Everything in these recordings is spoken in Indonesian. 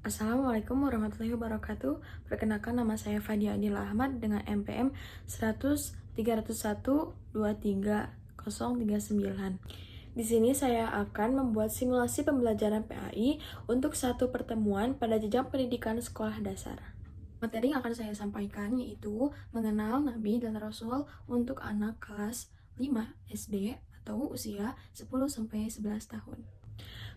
Assalamualaikum warahmatullahi wabarakatuh. Perkenalkan, nama saya Fadia Adil Ahmad dengan NPM 10030123039. Di sini saya akan membuat simulasi pembelajaran PAI untuk satu pertemuan pada jenjang pendidikan sekolah dasar. Materi yang akan saya sampaikan yaitu mengenal Nabi dan Rasul untuk anak kelas 5 SD atau usia 10-11 tahun.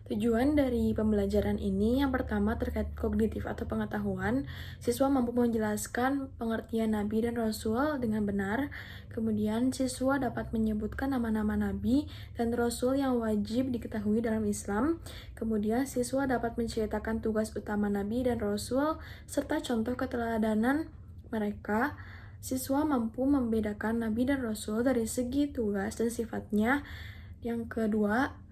Tujuan dari pembelajaran ini yang pertama terkait kognitif atau pengetahuan. Siswa mampu menjelaskan pengertian Nabi dan Rasul dengan benar. Kemudian siswa dapat menyebutkan nama-nama Nabi dan Rasul yang wajib diketahui dalam Islam. Kemudian siswa dapat menceritakan tugas utama Nabi dan Rasul serta contoh keteladanan mereka. Siswa mampu membedakan Nabi dan Rasul dari segi tugas dan sifatnya. Yang kedua,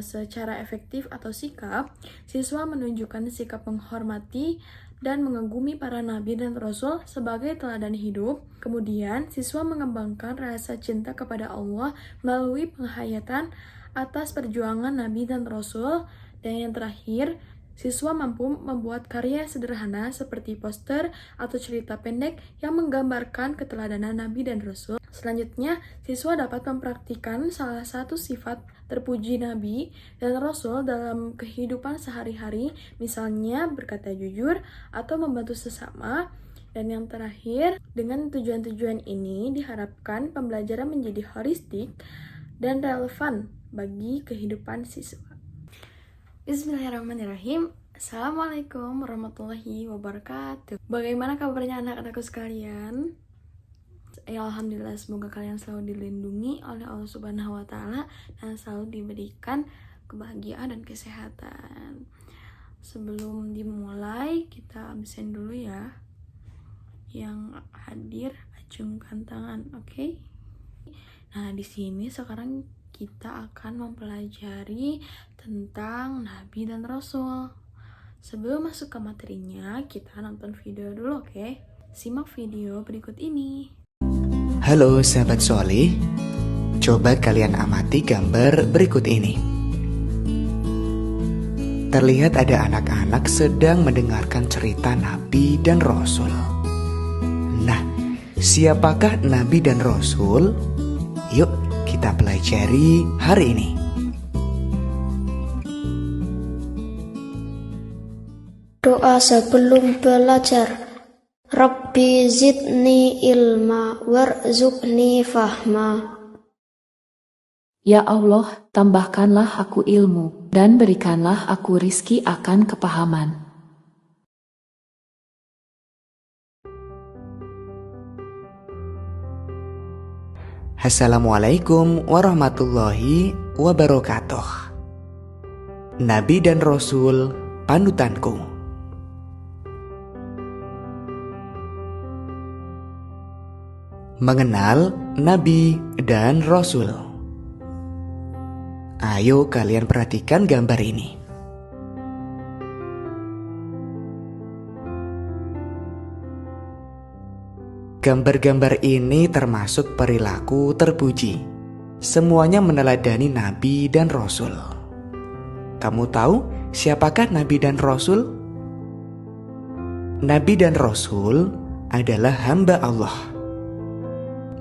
secara efektif atau sikap, siswa menunjukkan sikap menghormati dan mengagumi para nabi dan rasul sebagai teladan hidup. Kemudian, siswa mengembangkan rasa cinta kepada Allah melalui penghayatan atas perjuangan nabi dan rasul. Dan yang terakhir, siswa mampu membuat karya sederhana seperti poster atau cerita pendek yang menggambarkan keteladanan Nabi dan Rasul. Selanjutnya, siswa dapat mempraktikkan salah satu sifat terpuji Nabi dan Rasul dalam kehidupan sehari-hari, misalnya berkata jujur atau membantu sesama. Dan yang terakhir, dengan tujuan-tujuan ini diharapkan pembelajaran menjadi holistik dan relevan bagi kehidupan siswa. Bismillahirrahmanirrahim. Assalamualaikum warahmatullahi wabarakatuh. Bagaimana kabarnya anak-anakku sekalian? Ya, alhamdulillah, semoga kalian selalu dilindungi oleh Allah Subhanahu wa Ta'ala dan selalu diberikan kebahagiaan dan kesehatan. Sebelum dimulai, kita absen dulu ya. Yang hadir acungkan tangan, oke? Nah, di sini sekarang kita akan mempelajari tentang Nabi dan Rasul. Sebelum masuk ke materinya, kita nonton video dulu, oke? Simak video berikut ini. Halo sahabat solih, coba kalian amati gambar berikut ini. Terlihat ada anak-anak sedang mendengarkan cerita Nabi dan Rasul. Nah, siapakah Nabi dan Rasul? Yuk kita pelajari hari ini. Doa sebelum belajar. Rabbi zidni ilma warzuqni fahma. Ya Allah, tambahkanlah aku ilmu, dan berikanlah aku rizki akan kepahaman. Assalamualaikum warahmatullahi wabarakatuh. Nabi dan Rasul panutanku. Mengenal Nabi dan Rasul. Ayo kalian perhatikan gambar ini. Gambar-gambar ini termasuk perilaku terpuji. Semuanya meneladani Nabi dan Rasul. Kamu tahu siapakah Nabi dan Rasul? Nabi dan Rasul adalah hamba Allah.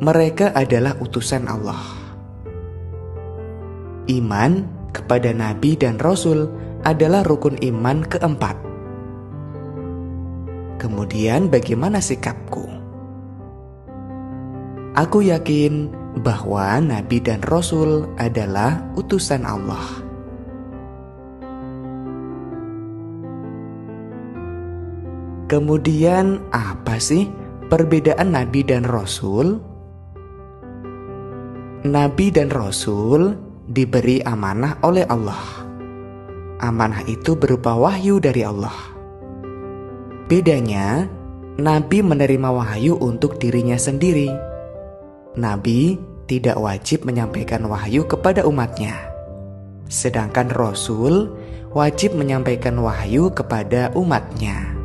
Mereka adalah utusan Allah. Iman kepada Nabi dan Rasul adalah rukun iman keempat. Kemudian bagaimana sikapku? Aku yakin bahwa Nabi dan Rasul adalah utusan Allah. Kemudian apa sih perbedaan Nabi dan Rasul? Nabi dan Rasul diberi amanah oleh Allah. Amanah itu berupa wahyu dari Allah. Bedanya, Nabi menerima wahyu untuk dirinya sendiri. Nabi tidak wajib menyampaikan wahyu kepada umatnya. Sedangkan Rasul wajib menyampaikan wahyu kepada umatnya.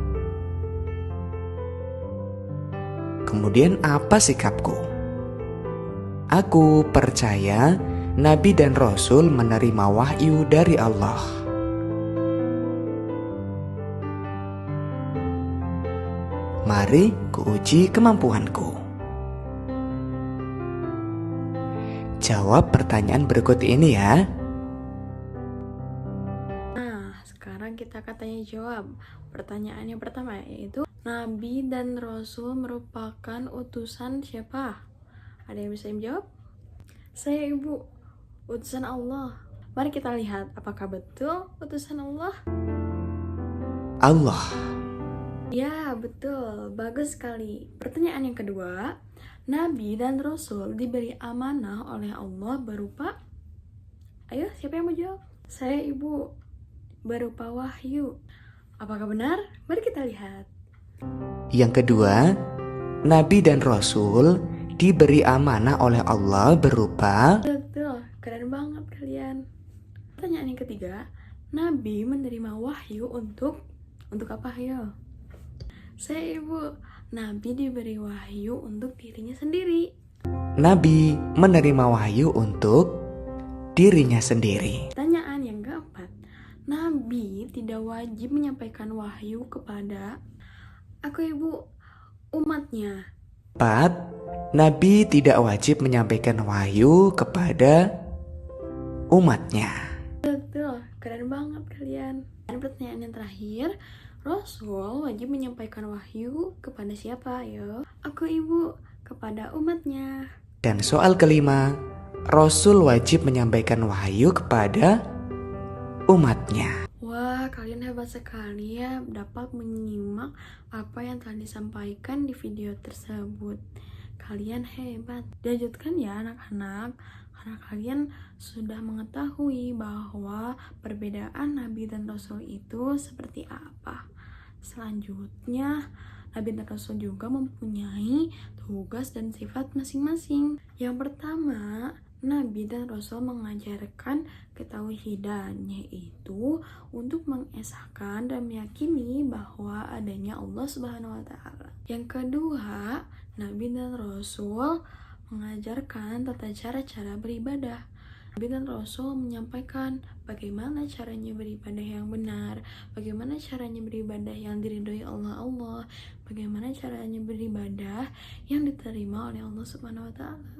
Kemudian apa sikapku? Aku percaya Nabi dan Rasul menerima wahyu dari Allah. Mari kuuji kemampuanku. Jawab pertanyaan berikut ini ya. Nah, sekarang kita katanya jawab pertanyaan yang pertama, yaitu Nabi dan Rasul merupakan utusan siapa? Ada yang bisa menjawab? Saya, Ibu. Utusan Allah. Mari kita lihat apakah betul utusan Allah? Allah. Ya, betul. Bagus sekali. Pertanyaan yang kedua, Nabi dan Rasul diberi amanah oleh Allah berupa... Ayo, siapa yang mau jawab? Saya, Ibu. Berupa wahyu. Apakah benar? Mari kita lihat. Yang kedua, Nabi dan Rasul diberi amanah oleh Allah berupa... Betul, keren banget kalian. Pertanyaan yang ketiga, Nabi menerima wahyu untuk apa ya? Saya, Ibu. Nabi diberi wahyu untuk dirinya sendiri. Nabi menerima wahyu untuk dirinya sendiri. Pertanyaan yang keempat, Nabi tidak wajib menyampaikan wahyu kepada Ibu, umatnya. 4. Nabi tidak wajib menyampaikan wahyu kepada umatnya. Betul, keren banget kalian. Dan pertanyaan yang terakhir, Rasul wajib menyampaikan wahyu kepada siapa ya? Ibu, kepada umatnya. Dan soal kelima, Rasul wajib menyampaikan wahyu kepada umatnya. Wah, kalian hebat sekali ya dapat menyimak apa yang telah disampaikan di video tersebut. Kalian hebat. Dilanjutkan ya anak-anak, karena kalian sudah mengetahui bahwa perbedaan Nabi dan Rasul itu seperti apa. Selanjutnya, Nabi dan Rasul juga mempunyai tugas dan sifat masing-masing. Yang pertama, Nabi dan Rasul mengajarkan ketauhidan, yaitu untuk mengesahkan dan meyakini bahwa adanya Allah Subhanahu wa Ta'ala. Yang kedua, Nabi dan Rasul mengajarkan tata cara-cara beribadah. Nabi dan Rasul menyampaikan bagaimana caranya beribadah yang benar, bagaimana caranya beribadah yang diridhoi Allah, bagaimana caranya beribadah yang diterima oleh Allah Subhanahu wa Ta'ala.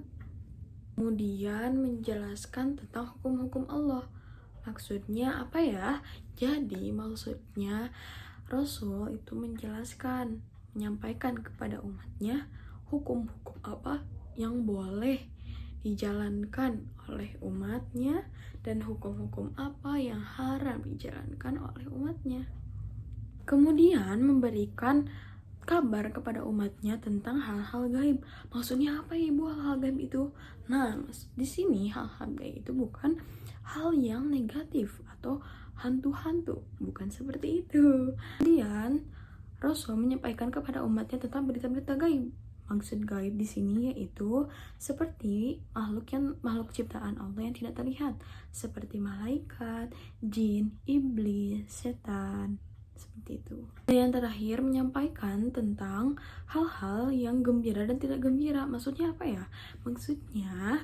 Kemudian menjelaskan tentang hukum-hukum Allah. Maksudnya apa ya? Jadi maksudnya Rasul itu menjelaskan, menyampaikan kepada umatnya hukum-hukum apa yang boleh dijalankan oleh umatnya dan hukum-hukum apa yang haram dijalankan oleh umatnya. Kemudian memberikan kabar kepada umatnya tentang hal-hal gaib. Maksudnya apa ya, Ibu, hal-hal gaib itu? Nah, di sini hal-hal gaib itu bukan hal yang negatif atau hantu-hantu, bukan seperti itu. Kemudian Rasul menyampaikan kepada umatnya tentang berita-berita gaib. Maksud gaib di sini yaitu seperti makhluk ciptaan Allah yang tidak terlihat, seperti malaikat, jin, iblis, setan, seperti itu. Dan yang terakhir menyampaikan tentang hal-hal yang gembira dan tidak gembira. Maksudnya apa ya? Maksudnya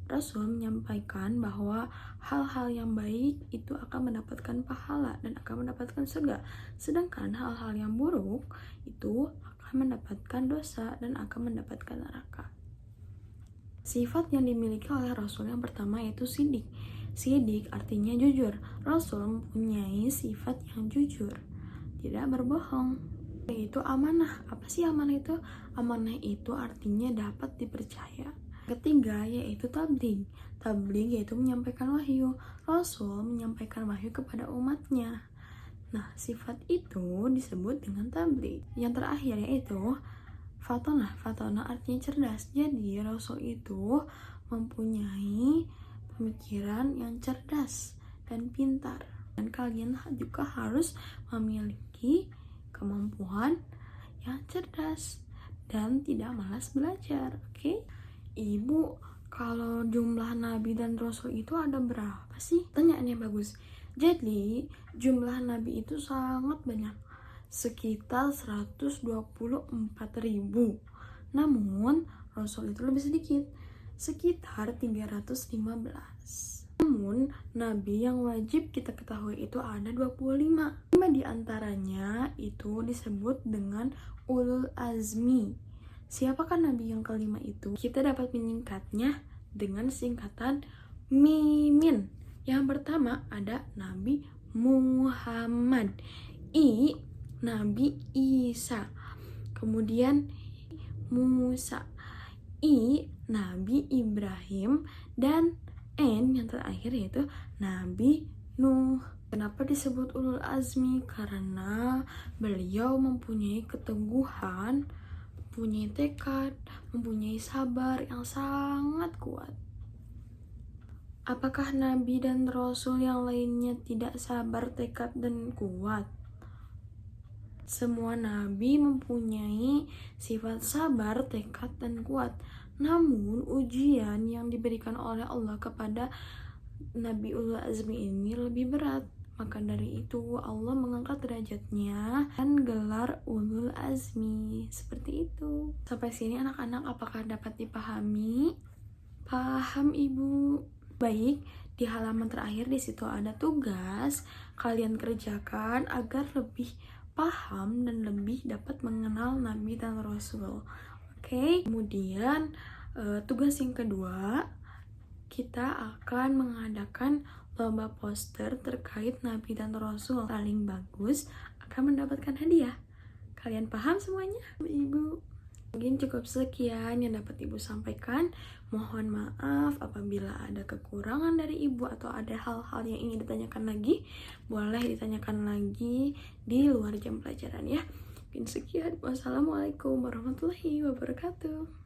Rasul menyampaikan bahwa hal-hal yang baik itu akan mendapatkan pahala dan akan mendapatkan surga, sedangkan hal-hal yang buruk itu akan mendapatkan dosa dan akan mendapatkan neraka. Sifat yang dimiliki oleh Rasul yang pertama yaitu sidik. Sidik artinya jujur. Rasul mempunyai sifat yang jujur, tidak berbohong. Yaitu amanah. Apa sih amanah itu? Amanah itu artinya dapat dipercaya. Ketiga yaitu tabligh. Tabligh yaitu menyampaikan wahyu. Rasul menyampaikan wahyu kepada umatnya. Nah, sifat itu disebut dengan tabligh. Yang terakhir yaitu fatonah. Fatonah artinya cerdas. Jadi Rasul itu mempunyai pemikiran yang cerdas dan pintar. Dan kalian juga harus memiliki kemampuan yang cerdas dan tidak malas belajar. Oke? Ibu, kalau jumlah Nabi dan Rasul itu ada berapa sih? Pertanyaan yang bagus. Jadi, jumlah Nabi itu sangat banyak. Sekitar 124.000. Namun, Rasul itu lebih sedikit. Sekitar 315. Namun, nabi yang wajib kita ketahui itu ada 25. 5 diantaranya itu disebut dengan ulul azmi. Siapakah nabi yang kelima itu? Kita dapat menyingkatnya dengan singkatan mimin. Yang pertama ada Nabi Muhammad. I, Nabi Isa. Kemudian Musa. I, Nabi Ibrahim. Dan N yang terakhir yaitu Nabi Nuh. Kenapa disebut ulul azmi? Karena beliau mempunyai keteguhan, mempunyai tekad, mempunyai sabar yang sangat kuat. Apakah nabi dan rasul yang lainnya tidak sabar, tekad, dan kuat? Semua nabi mempunyai sifat sabar, tekad, dan kuat. Namun ujian yang diberikan oleh Allah kepada Nabi Ulul Azmi ini lebih berat. Maka dari itu Allah mengangkat derajatnya dan gelar Ulul Azmi. Seperti itu. Sampai sini anak-anak apakah dapat dipahami? Paham Ibu? Baik, di halaman terakhir di situ ada tugas kalian kerjakan agar lebih paham dan lebih dapat mengenal Nabi dan Rasul. Oke, kemudian tugas yang kedua, kita akan mengadakan lomba poster terkait Nabi dan Rasul. Paling bagus akan mendapatkan hadiah. Kalian paham semuanya, Ibu? Mungkin cukup sekian yang dapat Ibu sampaikan. Mohon maaf apabila ada kekurangan dari Ibu atau ada hal-hal yang ingin ditanyakan lagi. Boleh ditanyakan lagi di luar jam pelajaran ya. Mungkin sekian. Wassalamualaikum warahmatullahi wabarakatuh.